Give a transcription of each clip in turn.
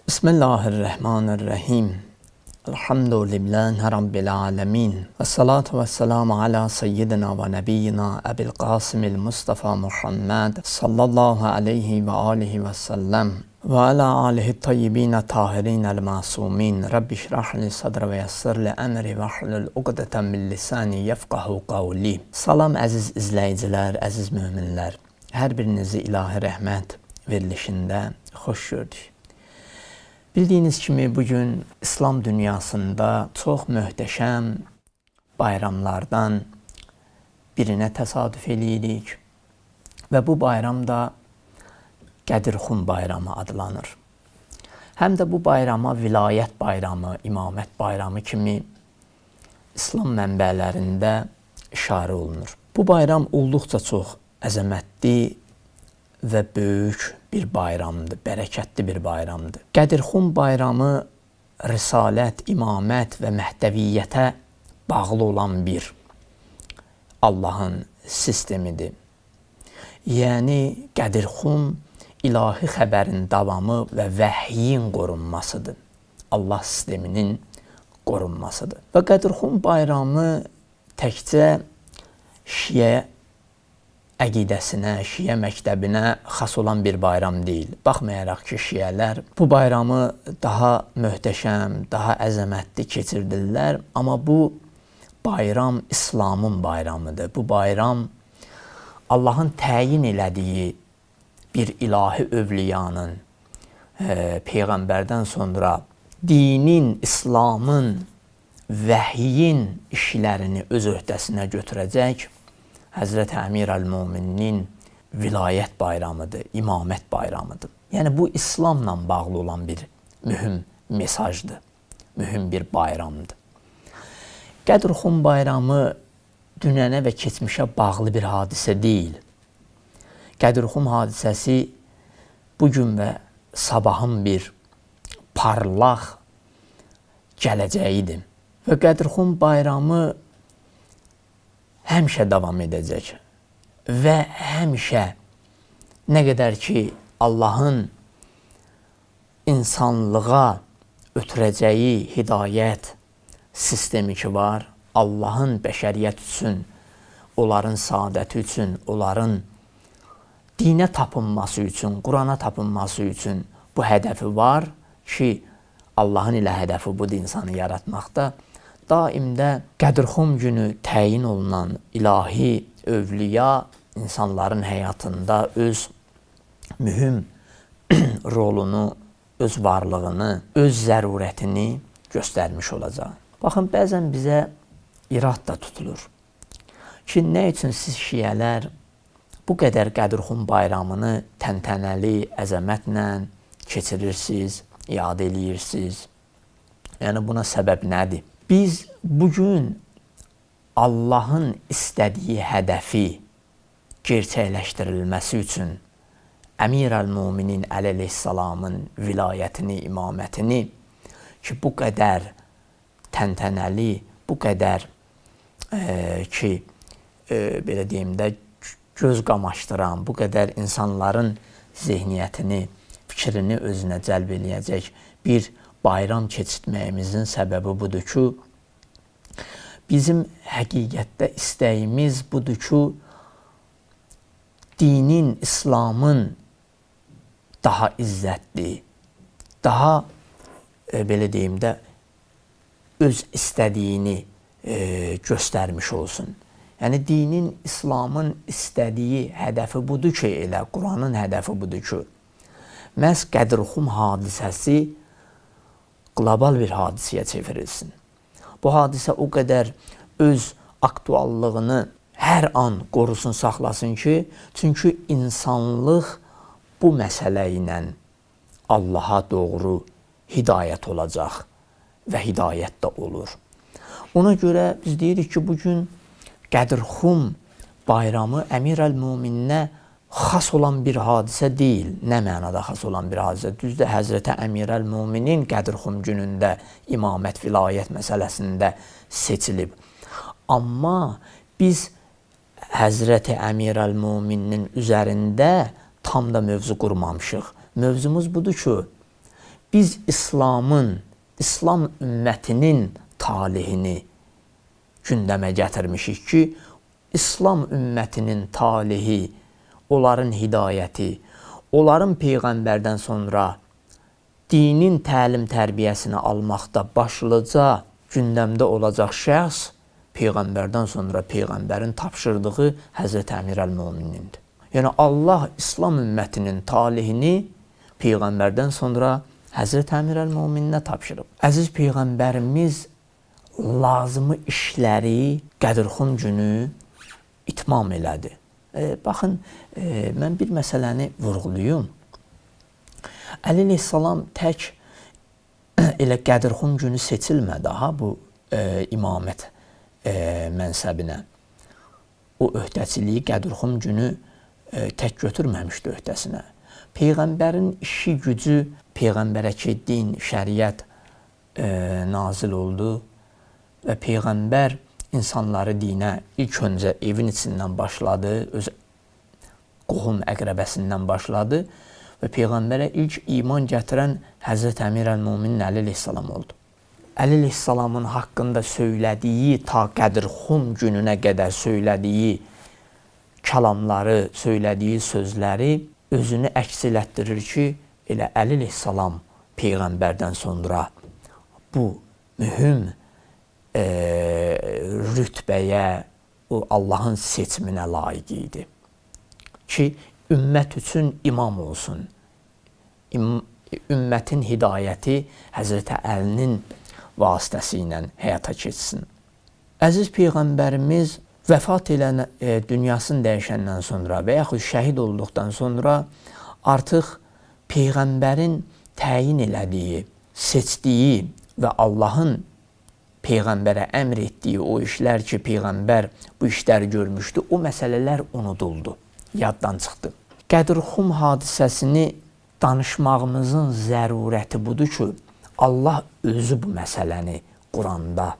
Bismillahirrahmanirrahim. Elhamdülillahi Rabbil alemin. Ve salatu ve selamu ala seyyidina ve nebiyyina Ebil Qasimil Mustafa Muhammed sallallahu aleyhi ve alihi ve sellem ve ala alihi tayyibine tahirinel masumin. Rabbi şrah li sadra ve yassir li emri ve hlul uqdeten min lisani yefqahu qavli. Salam əziz izləyicilər, əziz müminlər. Hər birinizi ilahi rəhmət verilişində xoş gördük. Bildiyiniz kimi bugün İslam dünyasında çox möhtəşəm bayramlardan birinə təsadüf eləyirik və bu bayram da Qədirxum bayramı adlanır. Həm də bu bayrama vilayət bayramı, imamət bayramı kimi İslam mənbələrində işarə olunur. Bu bayram olduqca çox əzəmətli və böyük bir bayramdır, bərəkətli bir bayramdır. Qədirxum bayramı risalət, imamət və məhdəviyyətə bağlı olan bir Allahın sistemidir. Yəni, Qədirxum ilahi xəbərin davamı və vəhyin qorunmasıdır. Allah sisteminin qorunmasıdır. Və Qədirxum bayramı təkcə Şiə əqidəsinə, Şiə məktəbinə xas olan bir bayram deyil. Baxmayaraq ki, Şiələr bu bayramı daha möhtəşəm, daha əzəmətli keçirdirlər. Amma bu bayram İslamın bayramıdır. Bu bayram Allahın təyin elədiyi bir ilahi övliyanın, Peyğəmbərdən sonra dinin, İslamın, vəhyin işlərini öz öhdəsinə götürəcək Həzrəti Əmir əl-Müminin vilayət bayramıdır, imamət bayramıdır. Yəni, bu İslamla bağlı olan bir mühüm mesajdır, mühüm bir bayramdır. Qədirxum bayramı dünənə və keçmişə bağlı bir hadisə deyil. Qədirxum hadisəsi bugün və sabahın bir parlaq gələcəyidir. Və Qədirxum bayramı həmişə davam edəcək və həmişə nə qədər ki, Allahın insanlığa ötürəcəyi hidayət sistemi ki var, Allahın bəşəriyyət üçün, onların saadəti üçün, onların dinə tapınması üçün, Qurana tapınması üçün bu hədəfi var ki, Allahın ilə hədəfi budur insanı yaratmaqda. Daimdə Qədirxum günü təyin olunan ilahi övliya insanların həyatında öz mühüm rolunu, öz varlığını, öz zərurətini göstərmiş olacaq. Baxın, bəzən bizə irad da tutulur ki, nə üçün siz Şiələr bu qədər Qədirxum bayramını təntənəli, əzəmətlə keçirirsiniz, iad eləyirsiniz? Yəni, buna səbəb nədir? Biz bugün Allahın istədiyi hədəfi gerçəkləşdirilməsi üçün Əmir əl-Müminin əleyhissalamın vilayətini, imamətini ki, bu qədər təntənəli, bu qədər belə deyim də, göz qamaşdıran, bu qədər insanların zehniyyətini, fikrini özünə cəlb eləyəcək bir bayram keçirtməyimizin səbəbi budur ki, bizim həqiqətdə istəyimiz budur ki, dinin, İslamın daha izzətli, daha, belə deyim də, öz istədiyini göstərmiş olsun. Yəni, dinin, İslamın istədiyi hədəfi budur ki, elə Quranın hədəfi budur ki, məhz Qədirxum hadisəsi qlobal bir hadisəyə çevrilsin. Bu hadisə o qədər öz aktuallığını hər an qorusun, saxlasın ki, çünki insanlıq bu məsələ ilə Allaha doğru hidayət olacaq və hidayət də olur. Ona görə biz deyirik ki, bugün Qədirxum bayramı Əmir əl-Mümininə xas olan bir hadisə deyil. Nə mənada xas olan bir hadisə? Düzdür, Həzrəti Əmir əl-Müminin Qədirxum günündə imamət, vilayət məsələsində seçilib. Amma biz Həzrəti Əmir əl-Müminin üzərində tam da mövzu qurmamışıq. Mövzumuz budur ki, biz İslam ümmətinin talihini gündəmə gətirmişik ki, İslam ümmətinin talihi, onların hidayəti, onların Peyğəmbərdən sonra dinin təlim-tərbiyəsini almaqda başlıca gündəmdə olacaq şəxs Peyğəmbərdən sonra Peyğəmbərin tapşırdığı Həzrəti Əmir əl-Möminindir. Yəni Allah İslam ümmətinin talihini Peyğəmbərdən sonra Həzrəti Əmir əl-Mömininə tapşırıb. Əziz Peyğəmbərimiz lazımı işləri Qədirxum günü itmam elədi. Baxın, mən bir məsələni vurğuluyum. Əli əleyhissalam tək elə Qədirxum günü seçilmədi bu imamət mənsəbinə. O öhdəçiliyi Qədirxum günü tək götürməmişdi öhdəsinə. Peyğəmbərin işi gücü, Peyğəmbərə ki, din, şəriət nazil oldu və Peyğəmbər insanları dinə ilk öncə evin içindən başladı, öz qohum əqrəbəsindən başladı və Peyğəmbərə ilk iman gətirən Həzrət Əmir əl-Möminin Əli əleyhissalam oldu. Əli əleyhissalamın haqqında söylədiyi, ta Qədirxum gününə qədər söylədiyi kəlamları, söylədiyi sözləri özünü əks elətdirir ki, elə Əli əleyhissalam Peyğəmbərdən sonra bu mühüm rütbəyə, Allahın seçiminə layiq idi ki, ümmət üçün imam olsun. Ümmətin hidayəti Həzrəti Əlinin vasitəsi ilə həyata keçsin. Əziz Peyğəmbərimiz vəfat elən, dünyasını dəyişəndən sonra və yaxud şəhid olduqdan sonra artıq Peyğəmbərin təyin elədiyi, seçdiyi və Allahın Peyğəmbərə əmr etdiyi o işlər ki, Peyğəmbər bu işləri görmüşdü, o məsələlər unuduldu, yaddan çıxdı. Qədirxum hadisəsini danışmağımızın zərurəti budur ki, Allah özü bu məsələni Quranda,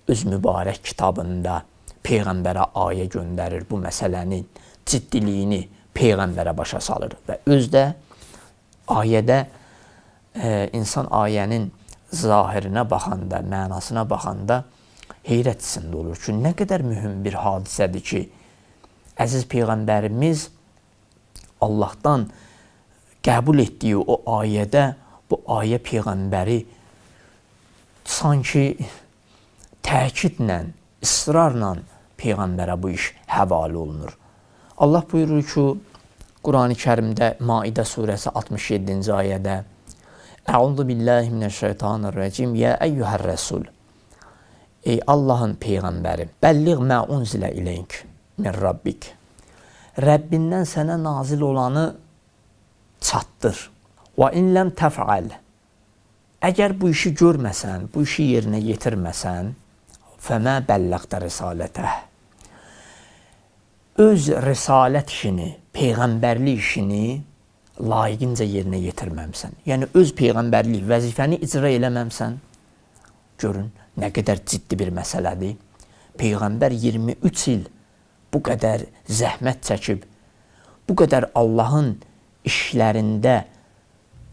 öz mübarək kitabında Peyğəmbərə ayə göndərir, bu məsələnin ciddiliyini Peyğəmbərə başa salır və özdə ayədə insan ayənin zahirinə baxanda, mənasına baxanda heyrət içində olur ki, nə qədər mühüm bir hadisədir ki, əziz Peyğəmbərimiz Allahdan qəbul etdiyi o ayədə, bu ayə Peyğəmbəri sanki təkidlə, israrla Peyğəmbərə bu iş həvalə olunur. Allah buyurur ki, Qurani Kərimdə Maidə surəsi 67-ci ayədə Əuzu billahi minəşşeytanirracim Ya əyyuhər rəsul Ey Allahın Peyğəmbəri Bəlliğ mə unzilə iləyik min Rabbik Rəbbindən sənə nazil olanı çatdır. Və in ləm təfəal Əgər bu işi görməsən, bu işi yerinə yetirməsən fəmə bəlləqdə risalətəh öz risalət işini, Peyğəmbərlik işini layiqincə yerinə yetirməmsən. Yəni, öz Peyğəmbərlik vəzifəni icra eləməmsən. Görün, nə qədər ciddi bir məsələdir. Peyğəmbər 23 il bu qədər zəhmət çəkib, bu qədər Allahın işlərində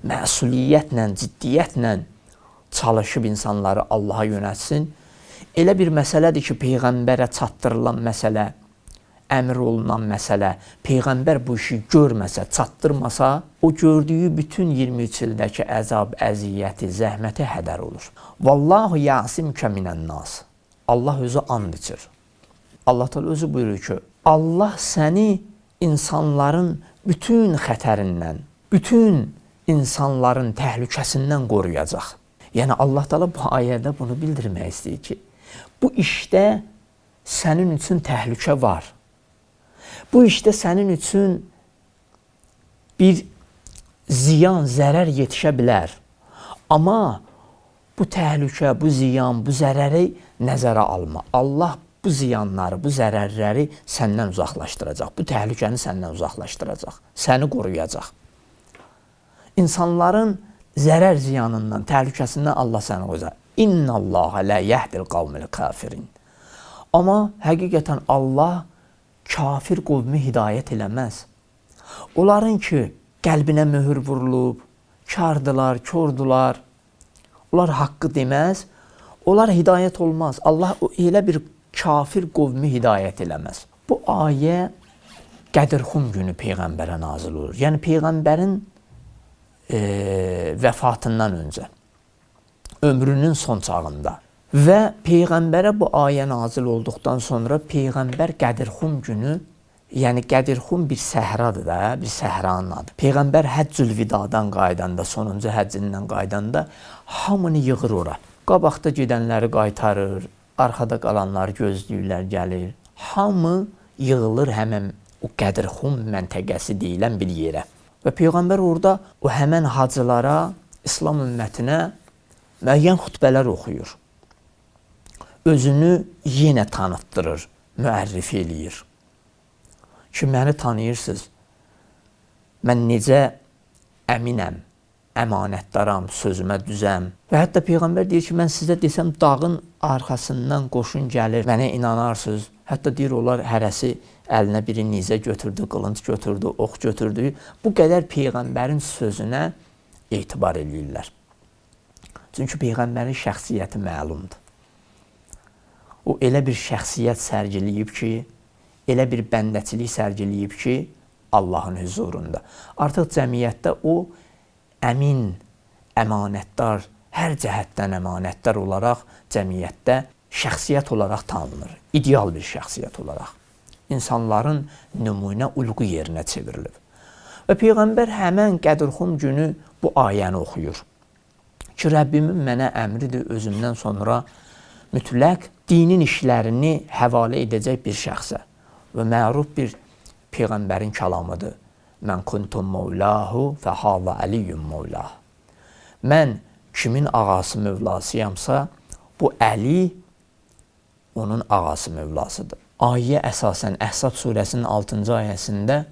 məsuliyyətlə, ciddiyyətlə çalışıb insanları Allaha yönəltsin. Elə bir məsələdir ki, Peyğəmbərə çatdırılan məsələ, əmr olunan məsələ, Peyğəmbər bu işi görməsə, çatdırmasa, o gördüyü bütün 23 ildəki əzab, əziyyəti, zəhməti hədər olur. Vallahu yəsimkə minən-nas. Allah özü and içir. Allah özü buyurur ki, Allah səni insanların bütün xətərindən, bütün insanların təhlükəsindən qoruyacaq. Yəni, Allah bu ayədə bunu bildirmək istəyir ki, bu işdə sənin üçün təhlükə var. Bu işdə sənin üçün bir ziyan, zərər yetişə bilər. Amma bu təhlükə, bu ziyan, bu zərəri nəzərə alma. Allah bu ziyanları, bu zərərləri səndən uzaqlaşdıracaq. Bu təhlükəni səndən uzaqlaşdıracaq. Səni qoruyacaq. İnsanların zərər ziyanından, təhlükəsindən Allah səni qoyacaq. İnnəlləhə lə yəhdil qavmil kafirin. Amma həqiqətən Allah kafir qovmi hidayət eləməz. Onların ki, qəlbinə möhür vurulub, kardılar, kordular. Onlar haqqı deməz, onlar hidayət olmaz. Allah elə bir kafir qovmi hidayət eləməz. Bu ayə Qədirxum günü Peyğəmbərə nazil olur. Yəni Peyğəmbərin vəfatından öncə, ömrünün son çağında. Və Peyğəmbərə bu ayə nazil olduqdan sonra Peyğəmbər Qədirxum günü, yəni Qədirxum bir səhradır da, bir səhranın adı. Peyğəmbər Həccül Vidadan qaydanda, sonuncu həccindən qaydanda hamını yığır ora. Qabaqda gedənləri qaytarır, arxada qalanları gözləyirlər, gəlir. Hamı yığılır həmən o Qədirxum məntəqəsi deyilən bir yerə. Və Peyğəmbər orada o həmən hacılara, İslam ümmətinə müəyyən xutbələr oxuyur. Özünü yenə tanıtdırır, müərrif eləyir. Ki, məni tanıyırsınız, mən necə əminəm, əmanətdaram, sözümə düzəm. Və hətta Peyğəmbər deyir ki, mən sizə desəm, dağın arxasından qoşun gəlir, mənə inanarsınız. Hətta deyir, onlar hərəsi əlinə biri nizə götürdü, qılınc götürdü, ox götürdü. Bu qədər Peyğəmbərin sözünə etibar edirlər. Çünki Peyğəmbərin şəxsiyyəti məlumdur. O elə bir şəxsiyyət sərgiləyib ki, elə bir bəndəçilik sərgiləyib ki, Allahın hüzurunda. Artıq cəmiyyətdə o əmin, əmanətdar, hər cəhətdən əmanətdar olaraq cəmiyyətdə şəxsiyyət olaraq tanınır. İdeal bir şəxsiyyət olaraq. İnsanların nümunə uyğu yerinə çevrilib. Və Peyğəmbər həmən Qədirxum günü bu ayəni oxuyur. Ki, Rəbbimin mənə əmridir özümdən sonra mütləq dinin işlərini həvalə edəcək bir şəxsə və məruf bir Peyğəmbərin kəlamıdır. Mən kuntum mevlahu fəhala əliyyum mevlah. Mən kimin ağası mövlasıyamsa, bu Əli onun ağası mövlasıdır. Ayə əsasən Əhzab surəsinin 6-cı ayəsində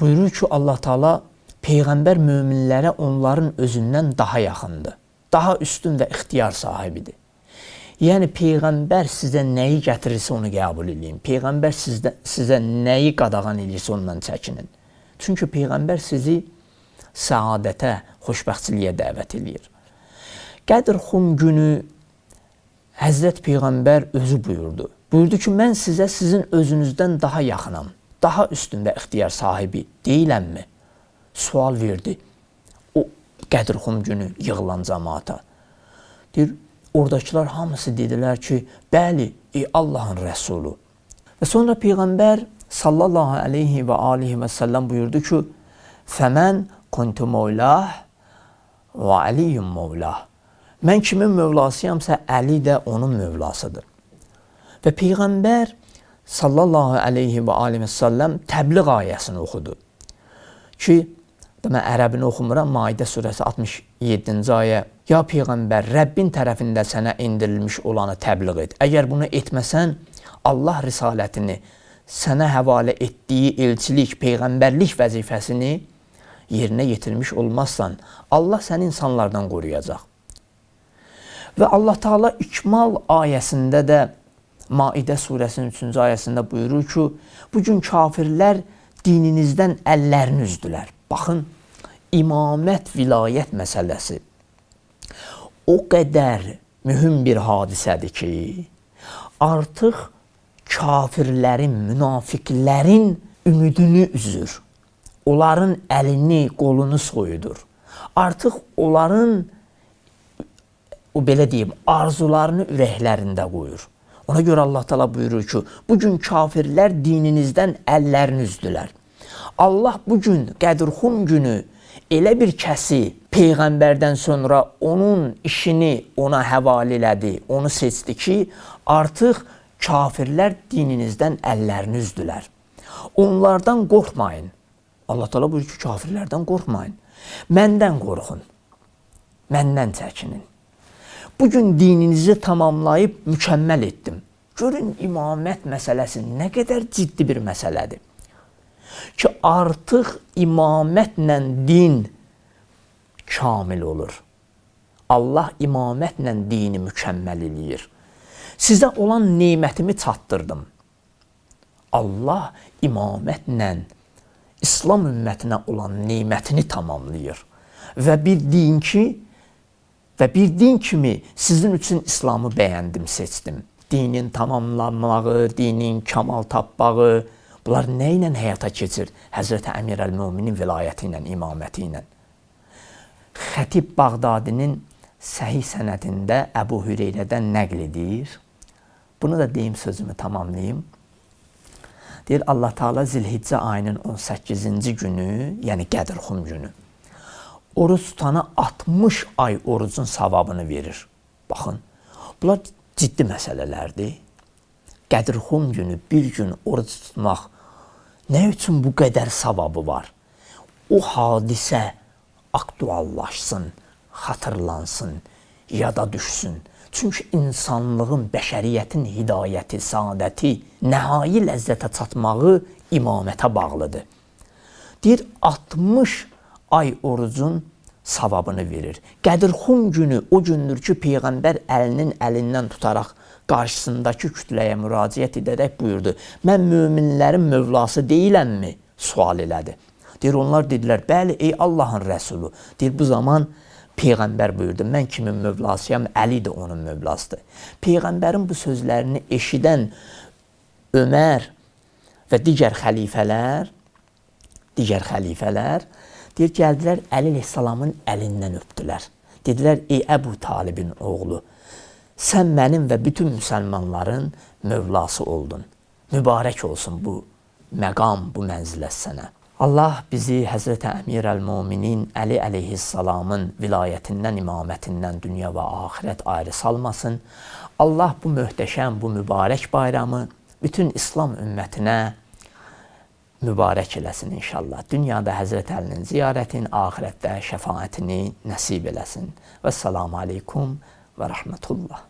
buyurur ki, Allah Taala Peyğəmbər möminlərə onların özündən daha yaxındır. Daha üstün və ixtiyar sahibidir. Yəni, Peyğəmbər sizə nəyi gətirirsə onu qəbul edin. Peyğəmbər sizə nəyi qadağan edirsə ondan çəkinin. Çünki Peyğəmbər sizi səadətə, xoşbəxtçiliyə dəvət edir. Qədirxum günü Həzrət Peyğəmbər özü buyurdu. Buyurdu ki, mən sizə sizin özünüzdən daha yaxınam, daha üstün və ixtiyar sahibi deyiləmmi? Sual verdi o Qədirxum günü yığılan cəmaata. Deyir, oradakılar hamısı dedilər ki, bəli, ey Allahın Rəsulu. Və sonra Peyğəmbər sallallahu aleyhi və aleyhi və səlləm buyurdu ki, fəmən kuntu mevlah və aliyyum mevlah. Mən kimin mövlasıyamsa, Əli də onun mövlasıdır. Və Peyğəmbər sallallahu aleyhi və aleyhi və səlləm təbliğ ayəsini oxudu. Ki, mən ərəbini oxumuram, Maidə surəsi 67-ci ayə. Ya Peyğəmbər, Rəbbin tərəfində sənə indirilmiş olanı təbliğ et. Əgər bunu etməsən, Allah risalətini, sənə həvalə etdiyi elçilik, peyğəmbərlik vəzifəsini yerinə yetirmiş olmazsan, Allah səni insanlardan qoruyacaq. Və Allah Taala İkmal ayəsində də Maidə surəsinin 3-cü ayəsində buyurur ki, bugün kafirlər dininizdən əllərini üzdülər. Baxın, imamət, vilayət məsələsi o qədər mühüm bir hadisədir ki, artıq kafirlərin, münafiqlərin ümidini üzür. Onların əlini, qolunu soyudur. Artıq onların, o belə deyim, arzularını ürəklərində qoyur. Ona görə Allah Taala buyurur ki, bugün kafirlər dininizdən əllərini üzdülər. Allah bugün Qədirxum günü elə bir kəsi Peyğəmbərdən sonra onun işini ona həvalə elədi, onu seçdi ki, artıq kafirlər dininizdən əllərini üzdülər. Onlardan qorxmayın. Allah Taala buyurur ki, kafirlərdən qorxmayın. Məndən qorxun. Məndən çəkinin. Bugün dininizi tamamlayıb mükəmməl etdim. Görün, imamət məsələsi nə qədər ciddi bir məsələdir. Ki, artıq imamətlə din kamil olur. Allah imamətlə dini mükəmməl eləyir. Sizə olan nemətimi çatdırdım. Allah imamətlə İslam ümmətinə olan nemətini tamamlayır. və bir din kimi sizin üçün İslamı bəyəndim, seçdim. Dinin tamamlanmağı, dinin kamal tapmağı, bunlar nə ilə həyata keçir? Həzrəti Əmir əl-Möminin vilayəti ilə, imaməti ilə. Xətib Bağdadinin səhih sənədində Əbu Hüreyrədən nəql edir. Bunu da deyim, sözümü tamamlayayım. Deyir, Allah Teala Zilhiccə ayının 18-ci günü, yəni Qədirxum günü, oruç tutana 60 ay orucun savabını verir. Baxın, bunlar ciddi məsələlərdir. Qədirxum günü bir gün oruc tutmaq nə üçün bu qədər savabı var? O hadisə aktuallaşsın, xatırlansın, yada düşsün. Çünki insanlığın, bəşəriyyətin hidayəti, saadəti, nəhai ləzzətə çatmağı imamətə bağlıdır. Deyir, 60 ay orucun savabını verir. Qədirxum günü o gündür ki, Peyğəmbər əlinin əlindən tutaraq qarşısındakı kütləyə müraciət edərək buyurdu. Mən möminlərin mövlası deyiləmmi? Sual elədi. Deyir, onlar dedilər, bəli, ey Allahın rəsulu. Deyir, bu zaman Peyğəmbər buyurdu, mən kimin mövlasıyam, Əli də onun mövlasıdır. Peyğəmbərin bu sözlərini eşidən Ömər və digər xəlifələr, deyir, gəldilər Əli əleyhissalamın əlindən öpdülər. Dedilər, ey Əbu Talibin oğlu, sən mənim və bütün müsəlmanların mövlası oldun. Mübarək olsun bu məqam, bu mənzilət sənə. Allah bizi Həzrəti Əmir əl-Möminin Əli əleyhissalamın vilayətindən, imamətindən dünya və axirət ayrı salmasın. Allah bu möhtəşəm, bu mübarək bayramı bütün İslam ümmətinə mübarək eləsin inşallah. Dünyada Həzrət Əlinin ziyarətin, axirətdə şəfaətini nəsib eləsin. Vəssalamu aleykum və rəhmətullah.